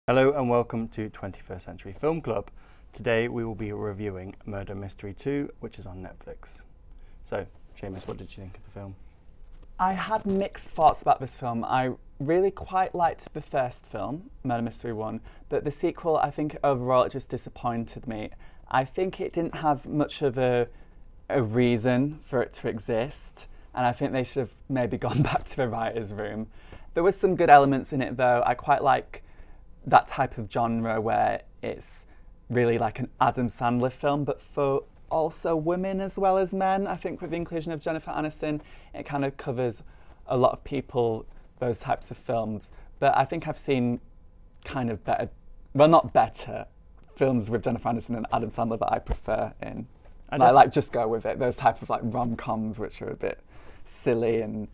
Hello and welcome to 21st Century Film Club. Today we will be reviewing Murder Mystery 2, which is on Netflix. So, Seamus, what did you think of the film? I had mixed thoughts about this film. I really quite liked the first film, Murder Mystery 1, but the sequel, I think overall it just disappointed me. I think it didn't have much of a reason for it to exist, and I think they should have maybe gone back to the writer's room. There was some good elements in it though. I quite like that type of genre where it's really like an Adam Sandler film, but for also women as well as men. I think with the inclusion of Jennifer Aniston, it kind of covers a lot of people, those types of films. But I think I've seen kind of better, well, not better, films with Jennifer Aniston and Adam Sandler that I prefer in. I like Just Go With It, those type of like rom-coms which are a bit silly and...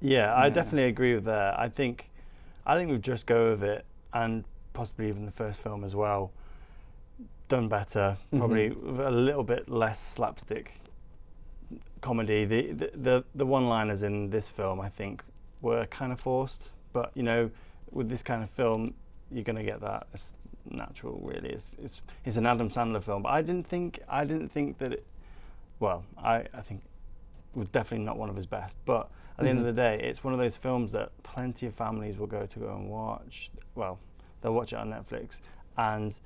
Yeah, I definitely agree with that. I think with Just Go With It, and possibly even the first film as well, done better, probably with a little bit less slapstick comedy. The one-liners in this film, I think, were kind of forced, but you know, with this kind of film, you're going to get that. It's natural, really. It's an Adam Sandler film, but I didn't think that it. Well, I think it was definitely not one of his best, but at the end of the day, it's one of those films that plenty of families will go and watch. Well, they'll watch it on Netflix, and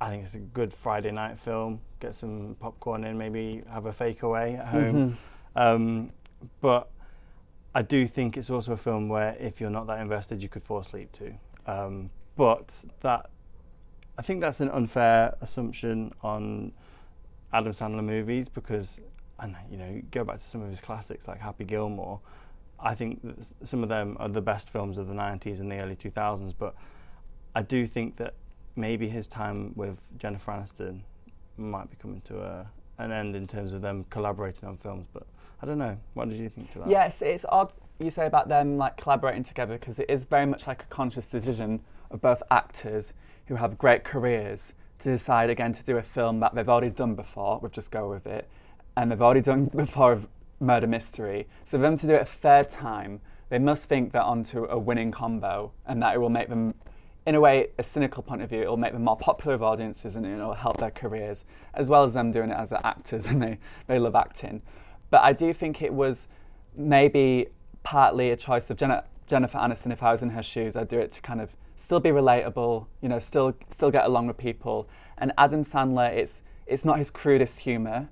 I think it's a good Friday night film. Get some popcorn in, maybe have a fake away at home. But I do think it's also a film where if you're not that invested, you could fall asleep to. But I think that's an unfair assumption on Adam Sandler movies because, and you know, you go back to some of his classics like Happy Gilmore. I think that some of them are the best films of the 90s and the early 2000s, but I do think that maybe his time with Jennifer Aniston might be coming to an end in terms of them collaborating on films, but I don't know. What did you think to that? Yes, it's odd you say about them like collaborating together because it is very much like a conscious decision of both actors who have great careers to decide again to do a film that they've already done before with Just Go With It, and they've already done before with Murder Mystery. So for them to do it a third time, they must think they're onto a winning combo and that it will make them, in a way, a cynical point of view, it will make them more popular with audiences and it'll help their careers, as well as them doing it as actors and they love acting. But I do think it was maybe partly a choice of Jennifer Aniston. If I was in her shoes, I'd do it to kind of still be relatable, you know, still get along with people. And Adam Sandler, it's not his crudest humour,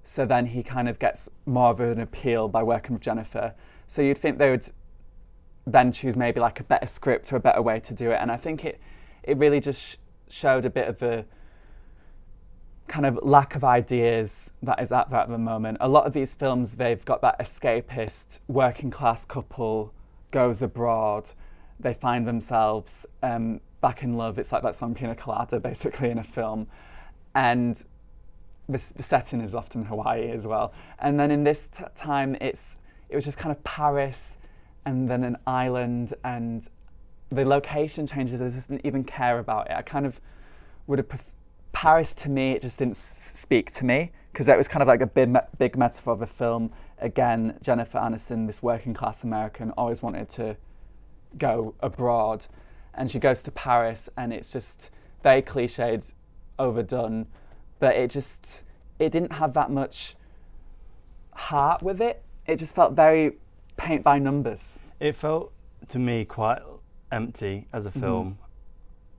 so then he kind of gets more of an appeal by working with Jennifer. So you'd think they would then choose maybe like a better script or a better way to do it. And I think it really just showed a bit of a kind of lack of ideas that is at the moment. A lot of these films, they've got that escapist working class couple goes abroad, they find themselves back in love. It's like that song Pina Colada basically in a film. And the setting is often Hawaii as well. And then in this time, it was just kind of Paris and then an island, and the location changes. I just didn't even care about it. I kind of would have Paris to me, it just didn't speak to me because it was kind of like a big metaphor of the film. Again, Jennifer Aniston, this working class American, always wanted to go abroad, and she goes to Paris, and it's just very cliched, overdone. But it didn't have that much heart with it. It just felt very paint by numbers. It felt to me quite empty as a film,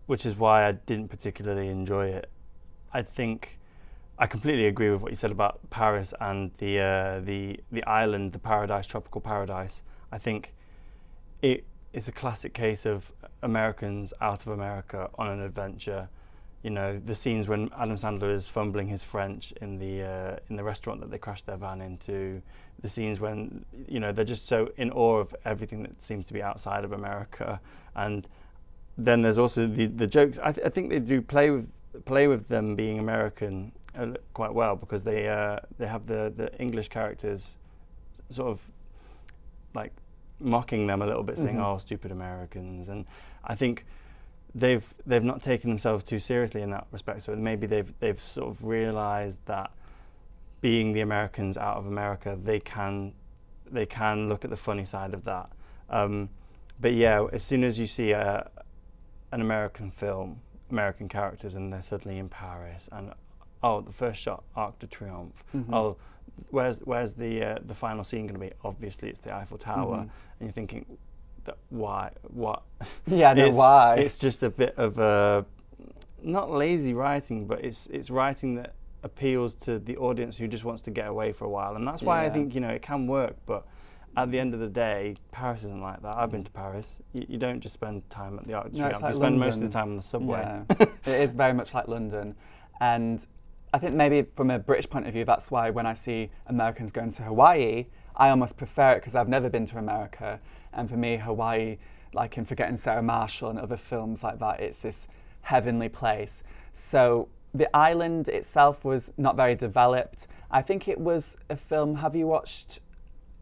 which is why I didn't particularly enjoy it. I think I completely agree with what you said about Paris and the island, the paradise, tropical paradise. I think it's a classic case of Americans out of America on an adventure. You know, the scenes when Adam Sandler is fumbling his French in the restaurant that they crashed their van into, the scenes when, you know, they're just so in awe of everything that seems to be outside of America. And then there's also the jokes. I think they do play with them being American quite well, because they have the English characters sort of like mocking them a little bit, saying, "Oh, stupid Americans." And I think they've not taken themselves too seriously in that respect. So maybe they've sort of realised that being the Americans out of America, they can look at the funny side of that. But yeah, as soon as you see an American film, American characters, and they're suddenly in Paris, and oh, the first shot, Arc de Triomphe. Oh, where's the final scene going to be? Obviously, it's the Eiffel Tower, and you're thinking, why? What? Yeah, no, why? It's just a bit of a not lazy writing, but it's writing that appeals to the audience who just wants to get away for a while, and that's why I think it can work. But at the end of the day, Paris isn't like that. I've been to Paris. You don't just spend time at the Arc de Triomphe. Like you spend London. most of the time on the subway. Yeah. It is very much like London, and I think maybe from a British point of view, that's why when I see Americans going to Hawaii, I almost prefer it because I've never been to America, and for me, Hawaii, like in Forgetting Sarah Marshall and other films like that, it's this heavenly place. So the island itself was not very developed. I think it was a film. Have you watched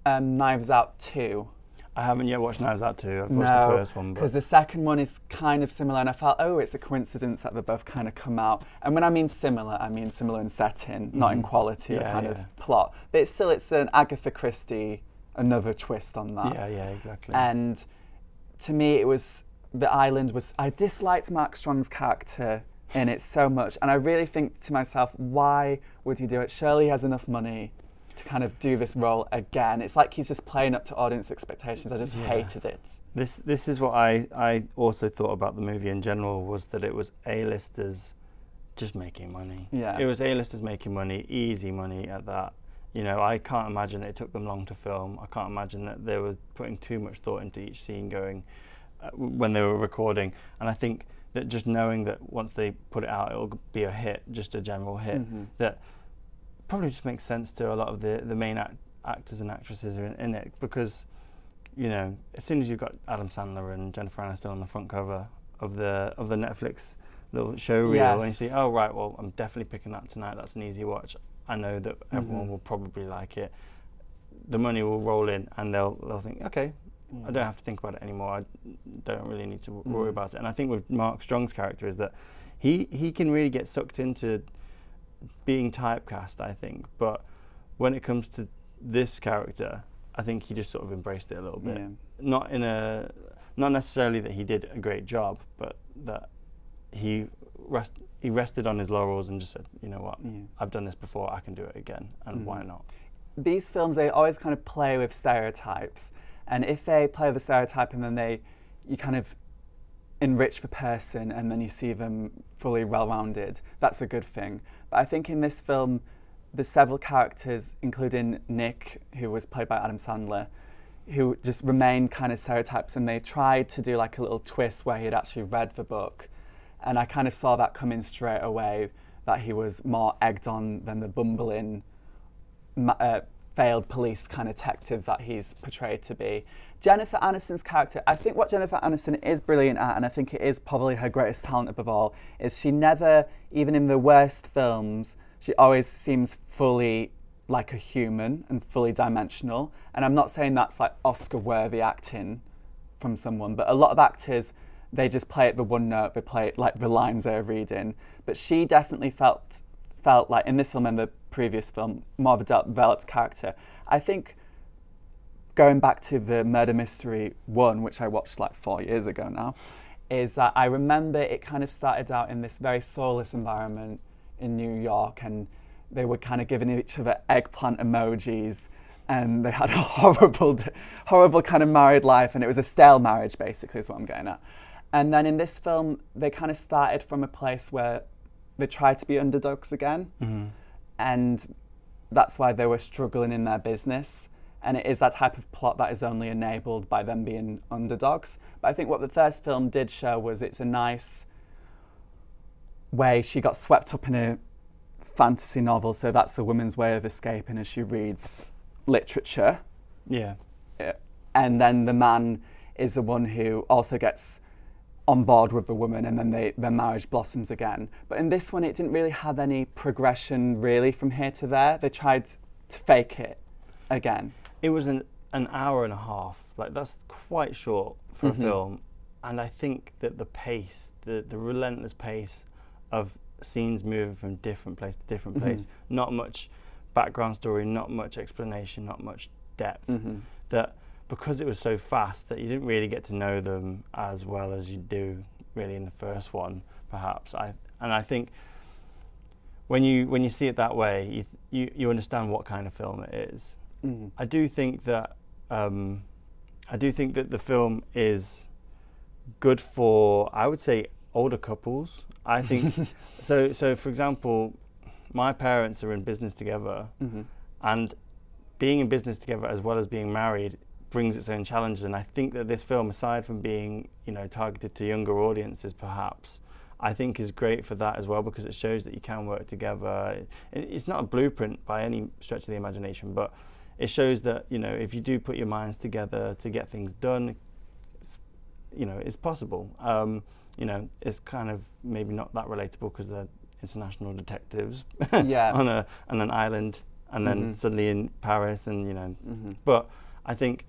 Knives Out 2? I haven't yet watched Knives Out 2. I've watched the first one. Because the second one is kind of similar, and I felt, oh, it's a coincidence that they both kind of come out. And when I mean similar in setting, not in quality or kind of plot. But it's an Agatha Christie, another twist on that. Yeah, exactly. And to me, the island was, I disliked Mark Strong's character in it so much, and I really think to myself, why would he do it? Surely he has enough money to kind of do this role again. It's like he's just playing up to audience expectations. I just hated it. This is what I also thought about the movie in general, was that it was A-listers just making money. Yeah. It was A-listers making money, easy money at that. I can't imagine it took them long to film. I can't imagine that they were putting too much thought into each scene going when they were recording. And I think that just knowing that once they put it out, it'll be a hit, just a general hit, that probably just makes sense to a lot of the main actors and actresses who are in it, because as soon as you've got Adam Sandler and Jennifer Aniston on the front cover of the Netflix little show reel, and you see, oh right, well I'm definitely picking that tonight, that's an easy watch, I know that everyone will probably like it, the money will roll in, and they'll think, okay, I don't have to think about it anymore, I don't really need to worry about it. And I think with Mark Strong's character is that he can really get sucked into being typecast, I think, but when it comes to this character, I think he just sort of embraced it a little bit. Not necessarily that he did a great job, but that he rested on his laurels and just said, you know what, I've done this before, I can do it again, and why not? These films, they always kind of play with stereotypes, and if they play with a stereotype and then you kind of enrich the person and then you see them fully well-rounded, that's a good thing. But I think in this film, there's several characters, including Nick, who was played by Adam Sandler, who just remained kind of stereotypes, and they tried to do like a little twist where he had actually read the book. And I kind of saw that coming straight away, that he was more egged on than the bumbling, failed police kind of detective that he's portrayed to be. Jennifer Aniston's character, I think what Jennifer Aniston is brilliant at, and I think it is probably her greatest talent above all, is she never, even in the worst films, she always seems fully like a human and fully dimensional. And I'm not saying that's like Oscar-worthy acting from someone, but a lot of actors, they just play it the one note, they play it like the lines they're reading. But she definitely felt like in this film and the previous film, more of a developed character. I think going back to the Murder Mystery 1, which I watched like 4 years ago now, is that I remember it kind of started out in this very soulless environment in New York, and they were kind of giving each other eggplant emojis, and they had a horrible kind of married life, and it was a stale marriage basically is what I'm getting at. And then in this film, they kind of started from a place where they tried to be underdogs again, and that's why they were struggling in their business. And it is that type of plot that is only enabled by them being underdogs. But I think what the first film did show was it's a nice way. She got swept up in a fantasy novel, so that's a woman's way of escaping as she reads literature. Yeah. And then the man is the one who also gets on board with the woman, and then their marriage blossoms again. But in this one, it didn't really have any progression really from here to there. They tried to fake it again. It was an hour and a half. Like, that's quite short for a film. And I think that the pace, the relentless pace of scenes moving from different place to different place, not much background story, not much explanation, not much depth, that because it was so fast that you didn't really get to know them as well as you do really in the first one, perhaps. I think when you see it that way, you understand what kind of film it is. I do think that the film is good for, I would say, older couples. I think so. For example, my parents are in business together, and being in business together as well as being married brings its own challenges. And I think that this film, aside from being, targeted to younger audiences, perhaps, I think is great for that as well, because it shows that you can work together. It's not a blueprint by any stretch of the imagination, but it shows that, if you do put your minds together to get things done, it's possible. It's kind of maybe not that relatable because they're international detectives on an island, and then suddenly in Paris, and but I think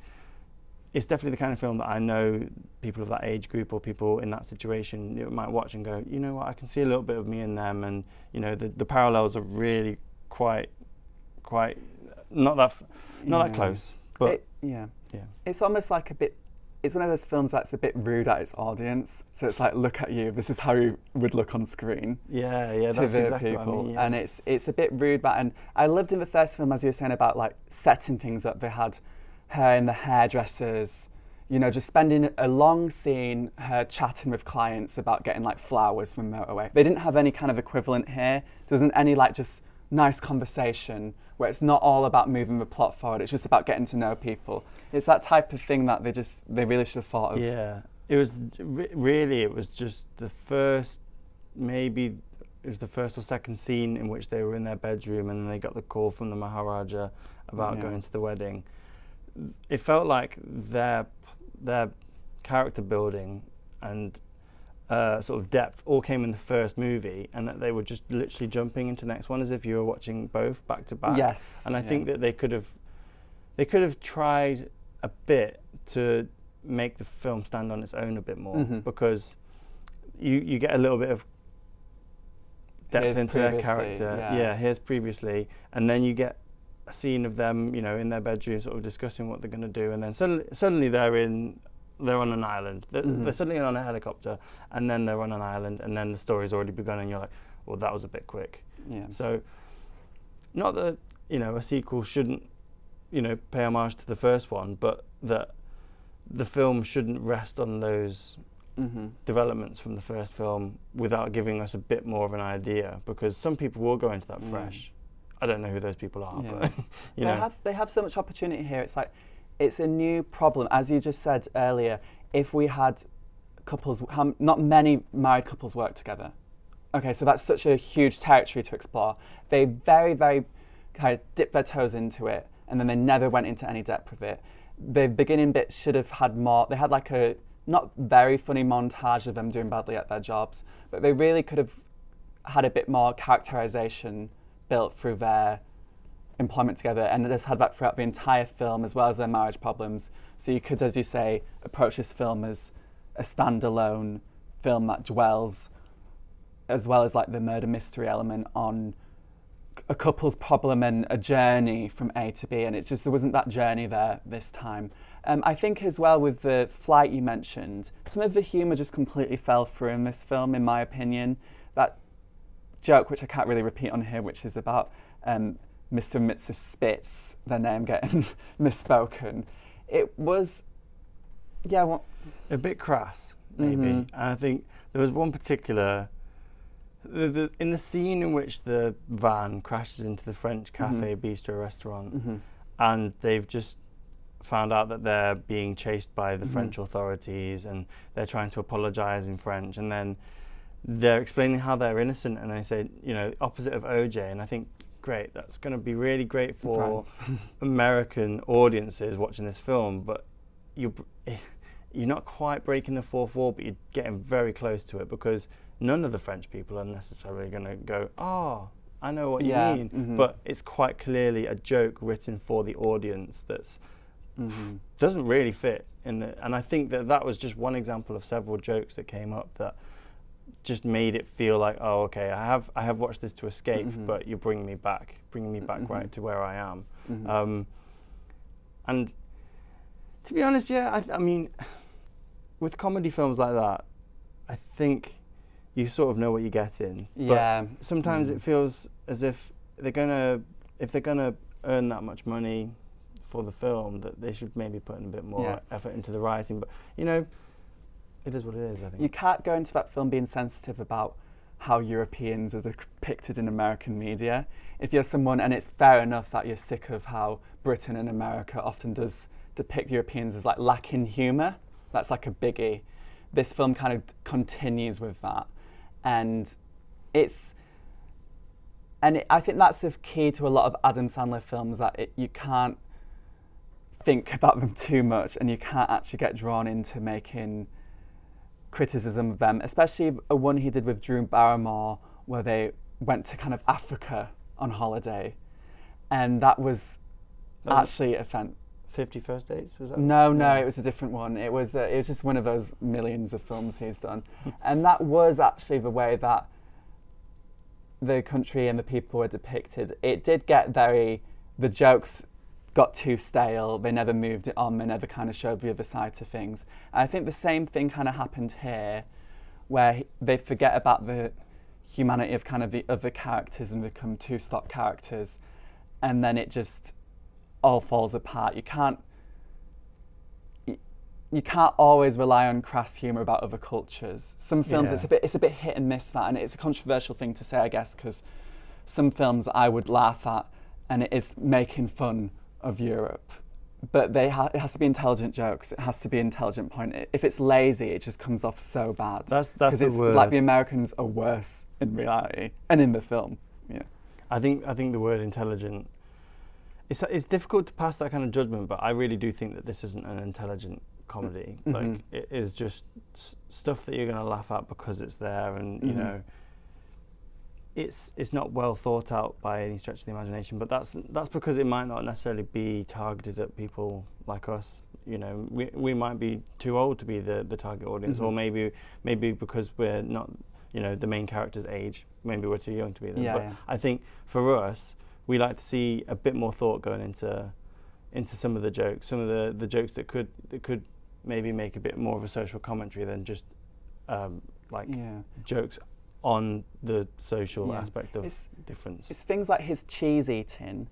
it's definitely the kind of film that I know people of that age group or people in that situation might watch and go, you know what, I can see a little bit of me in them, and the parallels are really quite not that close, but it's almost like it's one of those films that's a bit rude at its audience. So it's like, look at you, this is how you would look on screen. That's exactly people. What I mean, and it's a bit rude. And I loved in the first film, as you were saying, about like setting things up. They had her in the hairdressers, just spending a long scene, her chatting with clients about getting like flowers from motorway. They didn't have any kind of equivalent here. There wasn't any like just nice conversation where it's not all about moving the plot forward, it's just about getting to know people. It's that type of thing that they really should have thought of. Yeah, it was it was just the first, maybe it was the first or second scene in which they were in their bedroom and then they got the call from the Maharaja about going to the wedding. It felt like their character building and sort of depth all came in the first movie, and that they were just literally jumping into the next one as if you were watching both back to back. Yes. And I think that they could have tried a bit to make the film stand on its own a bit more, because you get a little bit of depth into their character. Here's previously, and then you get a scene of them, in their bedroom, sort of discussing what they're going to do, and then suddenly they're on an island. They're suddenly on a helicopter, and then they're on an island, and then the story's already begun, and you're like, well, that was a bit quick. Yeah. So, not that a sequel shouldn't pay homage to the first one, but that the film shouldn't rest on those developments from the first film without giving us a bit more of an idea, because some people will go into that fresh. I don't know who those people are, but they have so much opportunity here. It's like, it's a new problem, as you just said earlier. If we had couples, not many married couples work together. Okay, so that's such a huge territory to explore. They very, very kind of dipped their toes into it, and then they never went into any depth with it. The beginning bit should have had more. They had like a not very funny montage of them doing badly at their jobs, but they really could have had a bit more characterization built through their employment together, and just had that throughout the entire film, as well as their marriage problems. So you could, as you say, approach this film as a standalone film that dwells, as well as like the murder mystery element, on a couple's problem and a journey from A to B, and it just, there wasn't that journey there this time. I think as well with the flight you mentioned, some of the humour just completely fell through in this film, in my opinion. That joke, which I can't really repeat on here, which is about Mr. and Mrs. Spitz, their name getting misspoken. It was, a bit crass, maybe. And I think there was one particular, in the scene in which the van crashes into the French cafe, bistro, restaurant, and they've just found out that they're being chased by the French authorities, and they're trying to apologise in French, and then they're explaining how they're innocent, and they say, opposite of OJ, and I think, great, that's going to be really great for American audiences watching this film, but you're not quite breaking the fourth wall, but you're getting very close to it, because none of the French people are necessarily going to go, oh, I know what you mean, but it's quite clearly a joke written for the audience that's doesn't really fit in the, and I think that was just one example of several jokes that came up that just made it feel like, oh, okay, I have watched this to escape, but you're bringing me back right to where I am. And to be honest, I mean, with comedy films like that, I think you sort of know what you're getting. Yeah. But sometimes it feels as if they're gonna earn that much money for the film, that they should maybe put in a bit more effort into the writing. But you know, it is what it is, I think. You can't go into that film being sensitive about how Europeans are depicted in American media. If you're someone, and it's fair enough that you're sick of how Britain and America often does depict Europeans as like lacking humour, that's like a biggie. This film kind of continues with that. And I think that's the key to a lot of Adam Sandler films, that you can't think about them too much and you can't actually get drawn into making criticism of them, especially a one he did with Drew Barrymore where they went to kind of Africa on holiday, and that was actually a 50 First Dates, was that? No, it was a different one. It was just one of those millions of films he's done. And that was actually the way that the country and the people were depicted. It did get the jokes got too stale, they never moved it on, they never kind of showed the other side to things. And I think the same thing kind of happened here, where they forget about the humanity of kind of the other characters and become two stock characters, and then it just all falls apart. You can't always rely on crass humour about other cultures. Some films, it's a bit hit and miss that, and it's a controversial thing to say, I guess, because some films I would laugh at, and it is making fun of Europe, but it has to be intelligent jokes. It has to be intelligent point. If it's lazy, it just comes off so bad. That's the word. Like the Americans are worse in reality and in the film. Yeah, I think the word intelligent. It's difficult to pass that kind of judgment, but I really do think that this isn't an intelligent comedy. Mm-hmm. Like, it is just stuff that you're going to laugh at because it's there, and you know, it's not well thought out by any stretch of the imagination. But that's because it might not necessarily be targeted at people like us. You know, we might be too old to be the target audience, or maybe because we're not, you know, the main character's age. Maybe we're too young to be there. But I think for us, we like to see a bit more thought going into some of the jokes, some of the jokes that could maybe make a bit more of a social commentary than just jokes on the social aspect of difference. It's things like his cheese eating,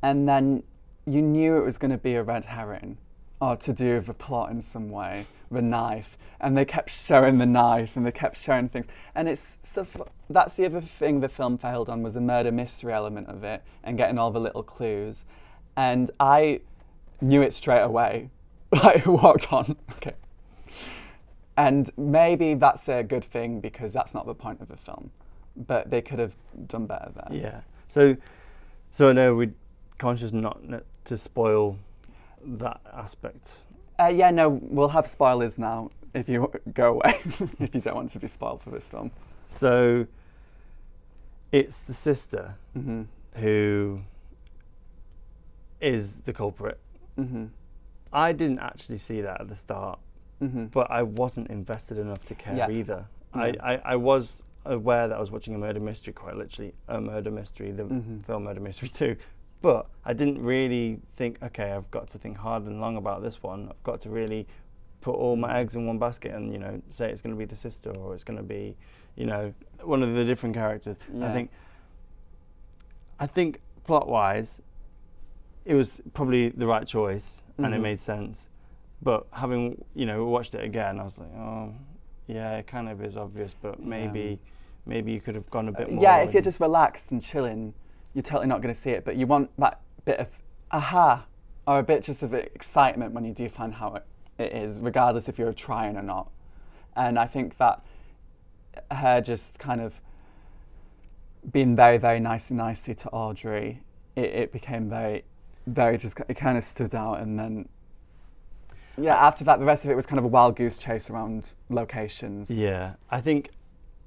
and then you knew it was going to be a red herring, or to do with the plot in some way, the knife, and they kept showing the knife, and they kept showing things, and it's stuff. That's the other thing the film failed on, was the murder mystery element of it, and getting all the little clues, and I knew it straight away. Like, walked on, okay. And maybe that's a good thing, because that's not the point of the film. But they could have done better there. Yeah. So I know we're conscious not to spoil that aspect. We'll have spoilers now if you go away, if you don't want to be spoiled for this film. So it's the sister who is the culprit. I didn't actually see that at the start. But I wasn't invested enough to care either. I was aware that I was watching a murder mystery, quite literally a murder mystery, the film Murder Mystery 2. But I didn't really think, okay, I've got to think hard and long about this one. I've got to really put all my eggs in one basket and, you know, say it's going to be the sister, or it's going to be, you know, one of the different characters. Yeah. I think plot-wise, it was probably the right choice and it made sense. But having, you know, watched it again, I was like, oh, yeah, it kind of is obvious, but maybe you could have gone a bit more. Yeah, if you're just relaxed and chilling, you're totally not going to see it, but you want that bit of aha, or a bit just of excitement when you do find how it is, regardless if you're trying or not. And I think that her just kind of being very, very nicey to Audrey, it became very, very just, it kind of stood out, and then after that, the rest of it was kind of a wild goose chase around locations. Yeah, I think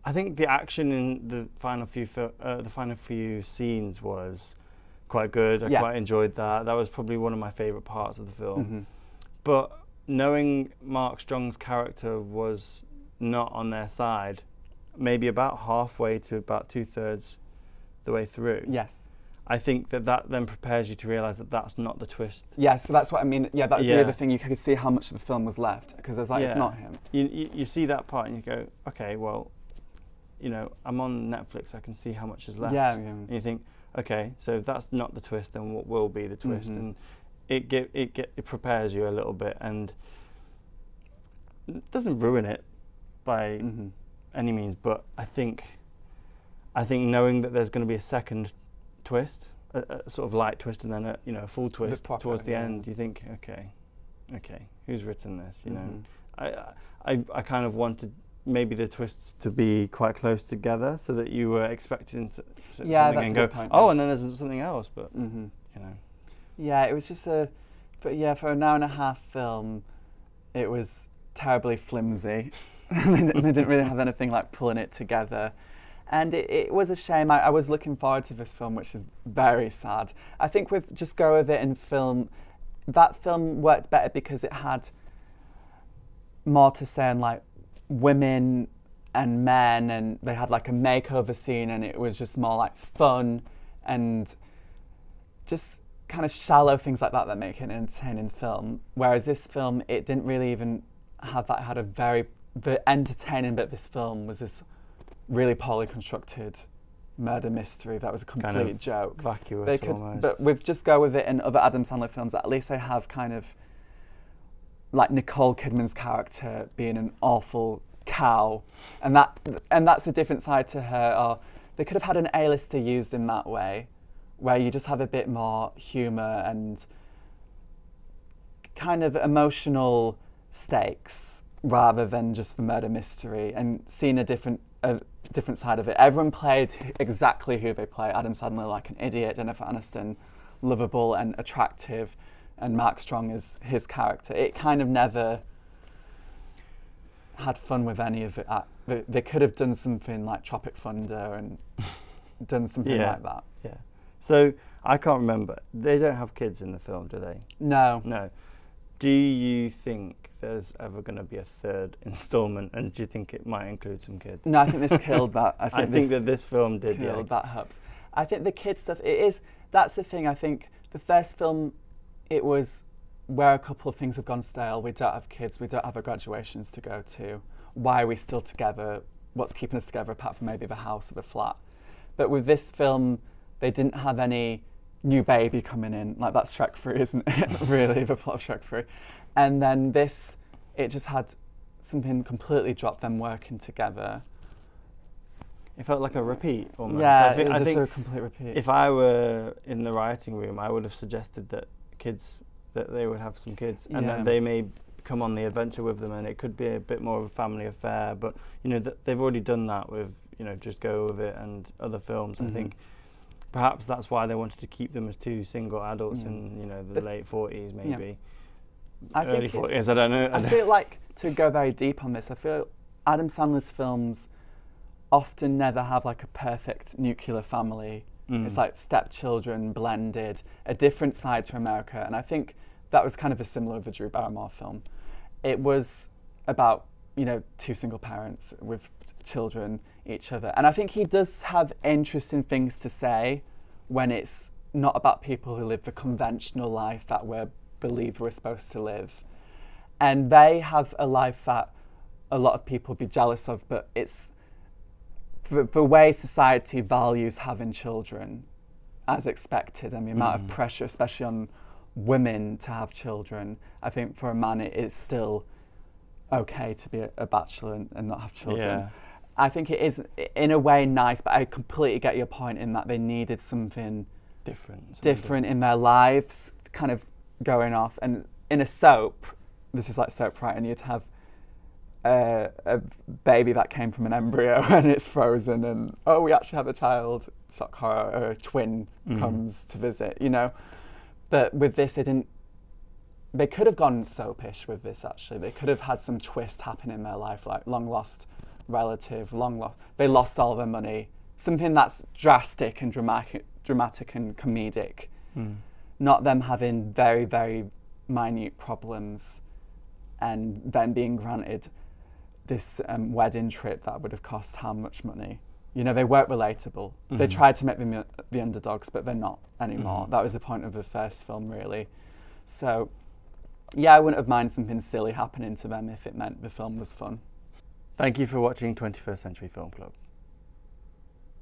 the action in the final few scenes was quite good. I quite enjoyed that. That was probably one of my favourite parts of the film. But knowing Mark Strong's character was not on their side, maybe about halfway to about 2/3 the way through. Yes. I think that then prepares you to realise that that's not the twist. Yeah, so that's what I mean. Yeah, that was the other thing. You could see how much of the film was left because I was like, it's not him. You see that part and you go, okay, well, you know, I'm on Netflix. I can see how much is left. Yeah. And you think, okay, so if that's not the twist, then what will be the twist? And it prepares you a little bit, and it doesn't ruin it by any means. But I think knowing that there's going to be a second twist, a sort of light twist, and then a full twist towards the end, you think, okay, who's written this? You know, I kind of wanted maybe the twists to be quite close together, so that you were expecting something and go, and then there's something else. But you know, it was just for an hour and a half film, it was terribly flimsy. They didn't really have anything like pulling it together. And it was a shame. I was looking forward to this film, which is very sad. I think with Just Go With It in film, that film worked better because it had more to say on like women and men, and they had like a makeover scene, and it was just more like fun and just kind of shallow things like that make it an entertaining film. Whereas this film, it didn't really even have that. It had the entertaining bit of this film was this really poorly constructed murder mystery that was a complete kind of joke. Vacuous almost. But with Just Go With It and other Adam Sandler films, at least they have kind of like Nicole Kidman's character being an awful cow, and that's a different side to her. Or they could have had an A-lister used in that way, where you just have a bit more humour and kind of emotional stakes rather than just the murder mystery, and seeing a different side of it. Everyone played exactly who they play. Adam Sandler like an idiot, Jennifer Aniston lovable and attractive, and Mark Strong is his character. It kind of never had fun with any of it. They could have done something like Tropic Thunder and done something like that. Yeah. So I can't remember. They don't have kids in the film, do they? No. Do you think there's ever going to be a third instalment, and do you think it might include some kids? No, I think this killed that. I think that this film did. Killed that hubs. I think the kids stuff. That's the thing. I think the first film, it was where a couple of things have gone stale. We don't have kids. We don't have our graduations to go to. Why are we still together? What's keeping us together apart from maybe the house or the flat? But with this film, they didn't have any new baby coming in. Like, that's Shrek 3, isn't it? Really, the plot of Shrek 3. And then this, it just had something completely dropped, them working together. It felt like a repeat almost. Yeah, it was just a complete repeat. If I were in the writing room, I would have suggested that they would have some kids, and that they may come on the adventure with them, and it could be a bit more of a family affair. But they've already done that with Just Go With It and other films. I think perhaps that's why they wanted to keep them as two single adults in the late 40s, maybe early 40s. I don't know. I feel like, to go very deep on this, I feel Adam Sandler's films often never have like a perfect nuclear family. It's like stepchildren blended, a different side to America. And I think that was kind of a similar with the Drew Barrymore film. It was about, two single parents with children, each other. And I think he does have interesting things to say when it's not about people who live the conventional life that we believe we're supposed to live. And they have a life that a lot of people would be jealous of, but it's the way society values having children as expected, and the amount of pressure, especially on women to have children. I think for a man it is still okay to be a bachelor and not have children. Yeah. I think it is in a way nice, but I completely get your point in that they needed something different in their lives, kind of going off. And in a soap, this is like soap writing, you'd have a baby that came from an embryo and it's frozen, and we actually have a child, shock horror, or a twin comes to visit, But with this, they could have gone soapish with this, actually. They could have had some twist happen in their life, like long lost relative, they lost all their money. Something that's drastic and dramatic and comedic. Not them having very, very minute problems and then being granted this wedding trip that would have cost how much money? You know, they weren't relatable. They tried to make them the underdogs, but they're not anymore. That was the point of the first film, really. So, yeah, I wouldn't have minded something silly happening to them if it meant the film was fun. Thank you for watching 21st Century Film Club.